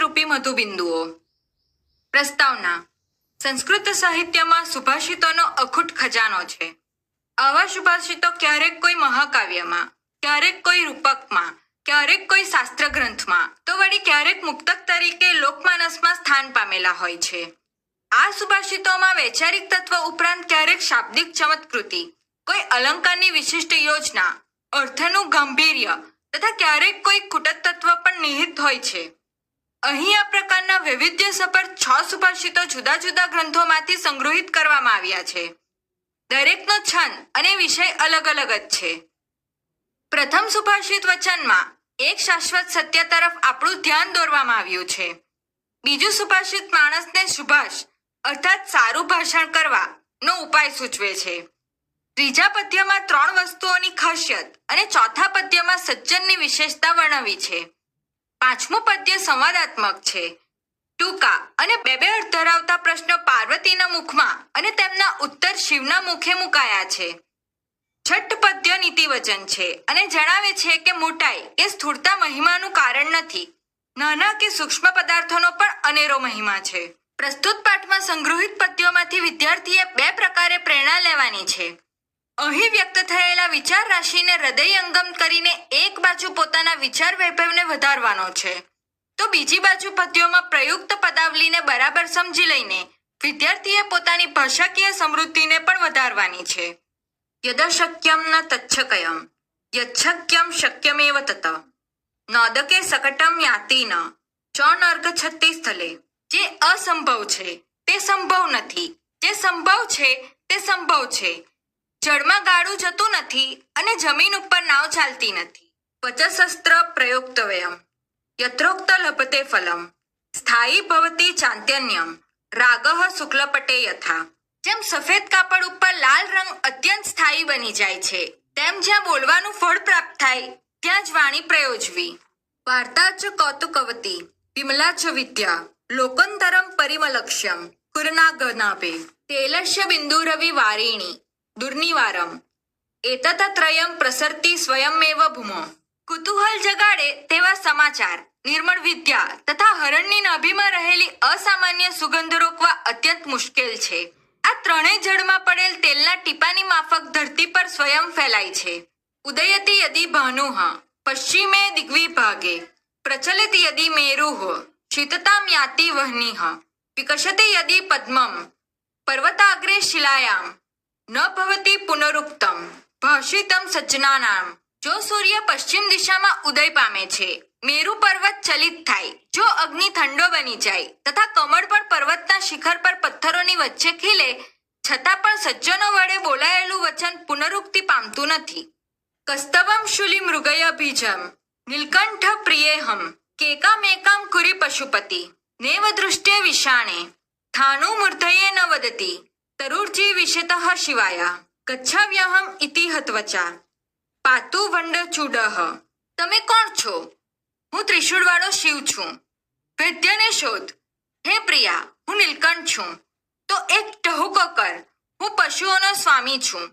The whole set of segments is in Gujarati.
રૂપી મધુબિંદુઓ. પ્રસ્તાવના. સંસ્કૃત સાહિત્યમાં સુભાષિતોનો અખૂટ ખજાનો છે. આવા સુભાષિતો ક્યારેક કોઈ મહાકાવ્યમાં, ક્યારેક કોઈ રૂપકમાં, ક્યારેક કોઈ શાસ્ત્ર ગ્રંથમાં, તો વળી ક્યારેક મુક્તક તરીકે લોકમાનસમાં સ્થાન પામેલા હોય છે. આ સુભાષિતોમાં વૈચારિક તત્વ ઉપરાંત ક્યારેક શાબ્દિક ચમત્કૃતિ, કોઈ અલંકારની વિશિષ્ટ યોજના, અર્થનું ગાંભીર્ય તથા ક્યારેક કોઈ કુટક તત્વ પણ નિહિત હોય છે. અહીં આ પ્રકારના વૈવિધ્યસભર 6 સુભાષિતો જુદા જુદા ગ્રંથોમાંથી સંગ્રહિત કરવામાં આવ્યા છે. દરેકનો છંદ અને વિષય અલગ અલગ જ છે. પ્રથમ સુભાષિત વચનમાં એક શાશ્વત સત્ય તરફ આપણું ધ્યાન દોરવામાં આવ્યું છે. બીજું સુભાષિત માણસને સુભાષ અર્થાત સારું ભાષણ કરવાનો ઉપાય સૂચવે છે. ત્રીજા પદ્યમાં 3 વસ્તુઓની ખાસિયત અને ચોથા પદ્યમાં સજ્જનની વિશેષતા વર્ણવી છે. પાંચમું પદ્ય સંવાદાત્મક છે. ટૂંકા અને બે અર્થ ધરાવતા પ્રશ્નો પાર્વતીના મુખમાં અને તેમના ઉત્તર શિવના મુખે મુકાયા છે. છઠ્ઠ પદ્ય નીતિવચન છે અને જણાવે છે કે મોટાઈ કે સ્થૂળતા મહિમાનું કારણ નથી. નાના કે સૂક્ષ્મ પદાર્થોનો પણ અનેરો મહિમા છે. પ્રસ્તુત પાઠમાં સંગ્રહિત પદ્યોમાંથી વિદ્યાર્થીએ 2 પ્રકારે પ્રેરણા લેવાની છે. અહીં વ્યક્ત થયેલા વિચાર રાશિને હૃદયંગમ કરીને એક બાજુ પોતાના વિચાર વૈભવને વધારવાનો છે, તો બીજી બાજુ પદ્યોમાં પ્રયુક્ત પદાવલીને બરાબર સમજી લઈને વિદ્યાર્થીએ પોતાની ભાષાકીય સમૃદ્ધિને પણ વધારવાની છે. યદશક્યમ ન તચ્છકયમ યચ્છક્યમ શક્યમેવ તત નોદકે સકટમ યાતિ ન ચોનર્ગછત્તિ સ્થલે. જે અસંભવ છે તે સંભવ નથી, જે સંભવ છે તે સંભવ છે. જળમાં ગાડું જતું નથી અને જમીન ઉપર નાવ ચાલતી નથી. વચશસ્ત્ર પ્રયોક્તવ્યમ યત્રોક્ત લભતે ફલમ સ્થાયી ભવતી ચાંત્યન્યમ રાગઃ શુક્લપટે યથા. જેમ સફેદ કાપડ ઉપર લાલ રંગ અત્યંત સ્થાયી બની જાય છે, તેમ જ્યાં બોલવાનું ફળ પ્રાપ્ત થાય ત્યાં જ વાણી પ્રયોજવી. વાર્તા ચ કૌતુકવતી વિમલા ચ વિદ્યા લોકોત્તરમ પરિમલક્ષ્યમ કુરનાગનાભે તૈલસ્ય બિંદુરવિ વારિણી દુર્નિવારમ એતત્ત્રયમ પ્રસરતી સ્વયમેવ ભૂમો. કુતૂહલ જગાડે તેવા સમાચાર, નિર્મળ વિદ્યા તથા હરણની નાભીમાં રહેલી અસામાન્ય સુગંધ રોકવા અત્યંત મુશ્કેલ છે. આ ત્રણેય જળમાં પડેલ તેલના ટીપાની માફક ધરતી પર સ્વયં ફેલાય છે. ઉદયતિ યદિ ભાનુઃ પશ્ચિમે દિગ્વિભાગે પ્રચલિત યદિ મેરુઃ શીતતામ યાતિ વહ્નિઃ વિકસતિ યદિ પદ્મમ પર્વતાગ્રે શિલાયામ ન ભવતી પુનરુક્તમ ભાષિતમ સજ્જનાનામ. જો સૂર્ય પશ્ચિમ દિશામાં ઉદય પામે છે, મેરુ પર્વત ચલિત થાય, જો અગ્નિ ઠંડો બની જાય તથા કમળ પણ પર્વતના શિખર પર પથ્થરોની વચ્ચે ખીલે, છતાં પણ સજ્જનો વડે બોલાયેલું વચન પુનરુક્તિ પામતું નથી. કસ્તવમ શુલિ મૃગય બીજમ નીલકંઠ પ્રિયેહમ કેકામેકામ કુરી પશુપતિ નેવ દૃષ્ટે વિષાણે થાનુ મૂર્ધયે ન વદતી તરુર્જી વિશેતઃ શિવાયા ગચ્છાવ્યહમ ઇતિ હત્વચા પાતુ વંડ ચૂડઃ. તમે કોણ છો? હું ત્રિશૂળવાળો શિવ છું. વૈદ્યને શોધ. હે પ્રિયા, હું નીલકંઠ છું. તો એક ટહુકો કર, હું પશુઓનો સ્વામી છું.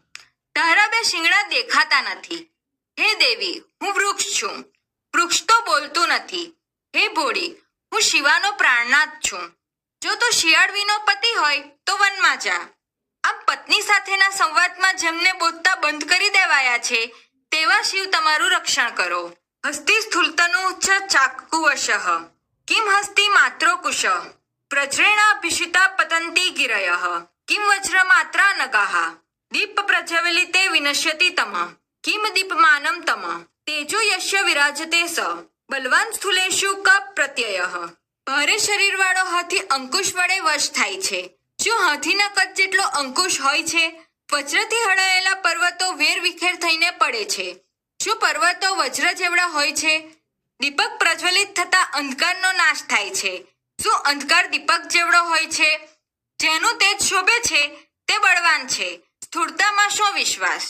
તારા 2 શિંગડા દેખાતા નથી. હે દેવી, હું વૃક્ષ છું. વૃક્ષ તો બોલતું નથી. હે ભોળી, હું શિવાનો પ્રાણનાથ છું. જો તું શિયાળવીનો પતિ હોય તો વનમાં જા. આમ પત્ની સાથેના સંવાદમાં જેમને બોલતા બંધ કરી દેવાયા છે, તેવા શિવ તમારું રક્ષણ કરો. હસ્તિ સ્થૂલતનુ ચ ચાકુવશઃ કિમ હસ્તિ માત્રો કુશ પ્રજ્રેણાભિષિતા પતંતી ગિરયઃ કિમ વજ્રમાત્રા નગાઃ દીપ પ્રજ્વલિતે વિનશ્યતિ તમ કિમ દીપમાનમ તમ તેજો યસ્ય વિરાજતે સ બલવાન સ્થૂલેષુ ક પ્રત્યયઃ. ભારે શરીરવાળો હાથી અંકુશ વડે વશ થાય છે. શું હાથીના કદ જેટલો અંકુશ હોય છે? વજ્રથી હડાયેલા પર્વતો વેર વિખેર થઈને પડે છે. શું પર્વતો વજ્ર જેવડા હોય છે? દીપક પ્રજ્વલિત થતા અંધકારનો નાશ થાય છે. શું અંધકાર દીપક જેવડો હોય છે? જેનું તેજ શોભે છે તે બળવાન છે. સ્થૂળતામાં શો વિશ્વાસ?